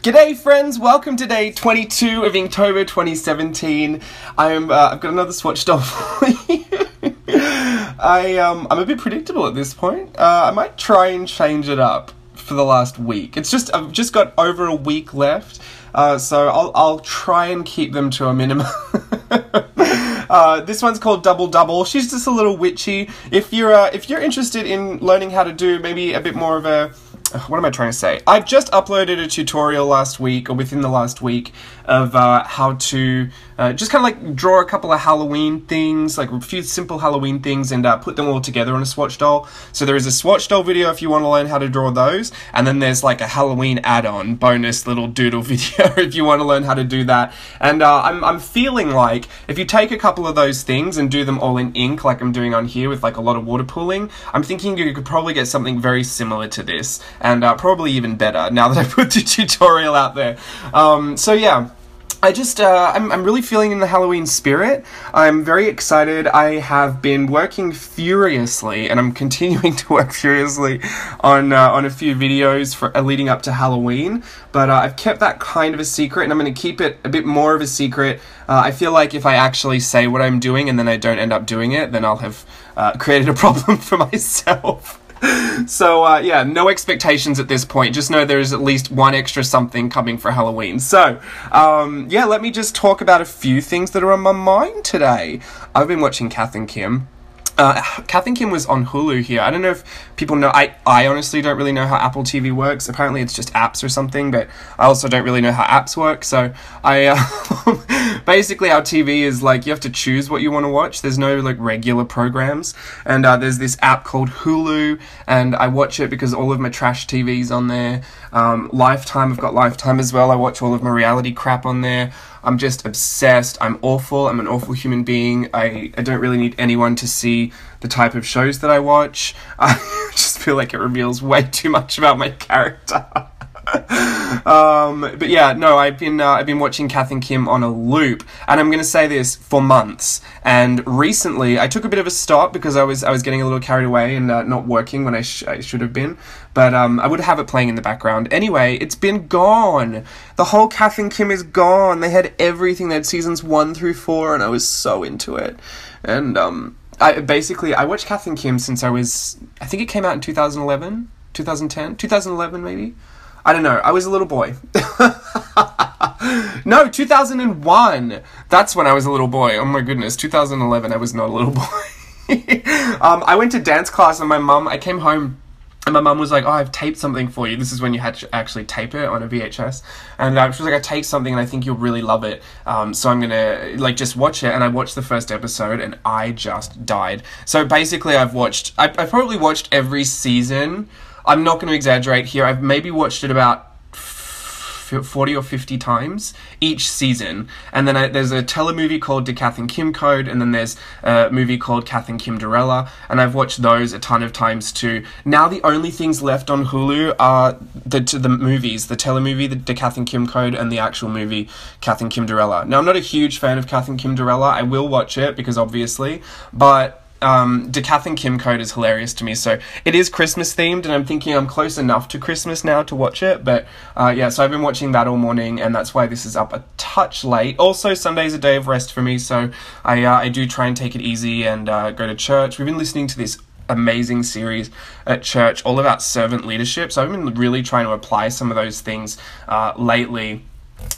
G'day friends, welcome to day 22 of Inktober 2017. I've got another Swatch doll for you. I'm a bit predictable at this point. I might try and change it up for the last week. I've just got over a week left, so I'll try and keep them to a minimum. This one's called Double Double. She's just a little witchy. If you're interested in learning how to do maybe a bit more of a, what am I trying to say? I've just uploaded a tutorial last week, or within the last week, of how to just kind of like draw a couple of Halloween things, like a few simple Halloween things, and put them all together on a Swatch doll. So there is a Swatch doll video if you want to learn how to draw those, and then there's like a Halloween add-on bonus little doodle video if you want to learn how to do that. And I'm feeling like if you take a couple of those things and do them all in ink, like I'm doing on here with like a lot of water pooling, I'm thinking you could probably get something very similar to this, and probably even better now that I put the tutorial out there. So yeah. I'm really feeling in the Halloween spirit. I'm very excited. I have been working furiously, and I'm continuing to work furiously on a few videos for leading up to Halloween, but I've kept that kind of a secret, and I'm going to keep it a bit more of a secret. I feel like if I actually say what I'm doing and then I don't end up doing it, then I'll have created a problem for myself. So, yeah, no expectations at this point. Just know there is at least one extra something coming for Halloween. So, yeah, let me just talk about a few things that are on my mind today. I've been watching Kath and Kim. Kath and Kim was on Hulu here. I don't know if people know. I honestly don't really know how Apple TV works. Apparently it's just apps or something, but I also don't really know how apps work. So basically our TV is like, you have to choose what you want to watch. There's no like regular programs. And there's this app called Hulu, and I watch it because all of my trash TV's on there. Lifetime, I've got Lifetime as well. I watch all of my reality crap on there. I'm just obsessed. I'm awful. I'm an awful human being. I don't really need anyone to see the type of shows that I watch. I just feel like it reveals way too much about my character. But yeah, no, I've been watching Kath and Kim on a loop, and I'm going to say this for months. And recently, I took a bit of a stop because I was getting a little carried away and not working when I should have been. But I would have it playing in the background. Anyway, it's been gone. The whole Kath and Kim is gone. They had everything. They had seasons 1 through 4, and I was so into it. And I watched Kath and Kim since I think it came out in 2011, 2010, 2011 maybe. I don't know. I was a little boy. No, 2001. That's when I was a little boy. Oh my goodness. 2011, I was not a little boy. I went to dance class, and I came home, and my mum was like, oh, I've taped something for you. This is when you had to actually tape it on a VHS. And she was like, I taped something and I think you'll really love it. So I'm going to like just watch it. And I watched the first episode and I just died. So basically I've probably watched every season. I'm not going to exaggerate here. I've maybe watched it about 40 or 50 times each season. And then there's a telemovie called The Kath and Kim Code, and then there's a movie called Kath and Kim Dorella, and I've watched those a ton of times too. Now the only things left on Hulu are the movies, the telemovie, the Kath and Kim Code, and the actual movie Kath and Kim Dorella. Now I'm not a huge fan of Kath and Kim Dorella. I will watch it because obviously, but the Kath and Kim Code is hilarious to me. So it is Christmas themed, and I'm thinking I'm close enough to Christmas now to watch it. But yeah, so I've been watching that all morning, and that's why this is up a touch late. Also, Sunday's a day of rest for me, so I do try and take it easy and go to church. We've been listening to this amazing series at church all about servant leadership, so I've been really trying to apply some of those things lately.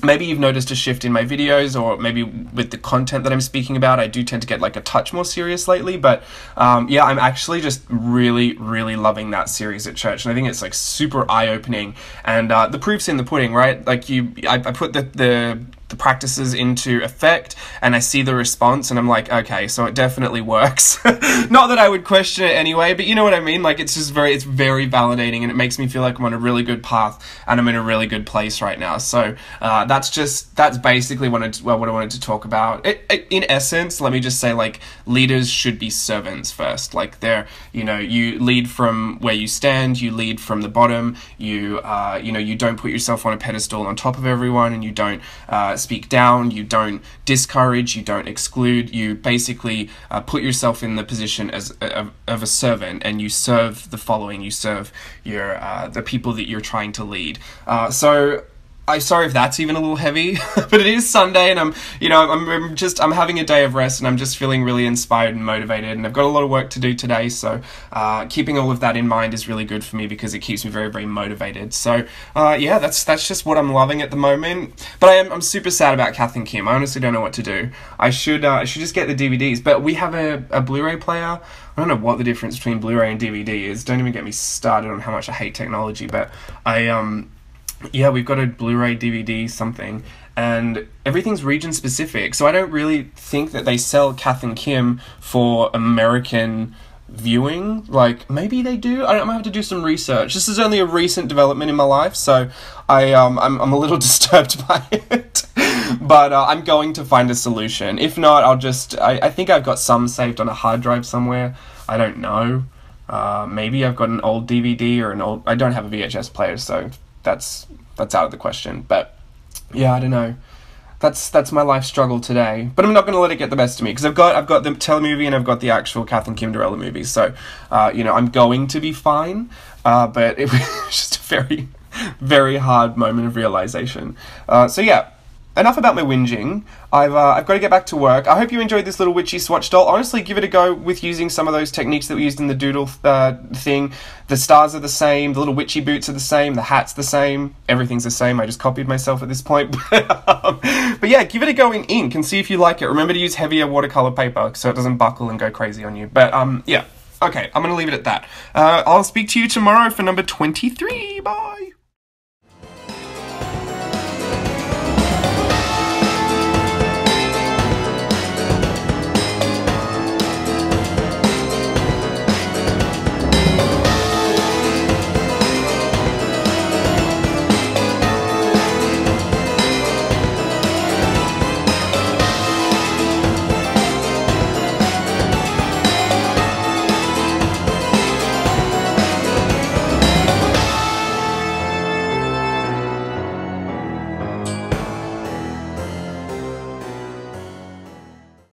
Maybe you've noticed a shift in my videos, or maybe with the content that I'm speaking about, I do tend to get like a touch more serious lately, but yeah, I'm actually just really, really loving that series at church, and I think it's like super eye-opening, and the proof's in the pudding, right? Like I put the practices into effect, and I see the response, and I'm like, okay, so it definitely works. Not that I would question it anyway, but you know what I mean? Like, it's very validating, and it makes me feel like I'm on a really good path, and I'm in a really good place right now. So that's basically what I wanted to talk about. In essence, let me just say, like, leaders should be servants first. Like, you lead from where you stand, you lead from the bottom, you don't put yourself on a pedestal on top of everyone, and you don't speak down, you don't discourage, you don't exclude, you basically put yourself in the position of a servant, and you serve the following, you serve the people that you're trying to lead. So I'm sorry if that's even a little heavy, but it is Sunday and I'm having a day of rest and I'm just feeling really inspired and motivated, and I've got a lot of work to do today, so keeping all of that in mind is really good for me because it keeps me very, very motivated. So yeah, that's just what I'm loving at the moment. But I'm super sad about Kath and Kim. I honestly don't know what to do. I should just get the DVDs, but we have a Blu-ray player. I don't know what the difference between Blu-ray and DVD is. Don't even get me started on how much I hate technology, but yeah, we've got a Blu-ray, DVD, something, and everything's region specific, so I don't really think that they sell Kath and Kim for American viewing. Like, maybe they do? I might have to do some research. This is only a recent development in my life, so I'm a little disturbed by it. But I'm going to find a solution. If not, I think I've got some saved on a hard drive somewhere. I don't know. Maybe I've got an old DVD or I don't have a VHS player, so that's out of the question. But yeah, I don't know. That's my life struggle today. But I'm not going to let it get the best of me, because I've got the telemovie and I've got the actual Kath and Kim Dorella movie. So I'm going to be fine. But it was just a very, very hard moment of realization. So yeah. Enough about my whinging. I've got to get back to work. I hope you enjoyed this little witchy swatch doll. Honestly, give it a go with using some of those techniques that we used in the doodle thing. The stars are the same, the little witchy boots are the same, the hat's the same, everything's the same. I just copied myself at this point. But yeah, give it a go in ink and see if you like it. Remember to use heavier watercolor paper so it doesn't buckle and go crazy on you. But yeah, okay, I'm going to leave it at that. I'll speak to you tomorrow for number 23. Bye!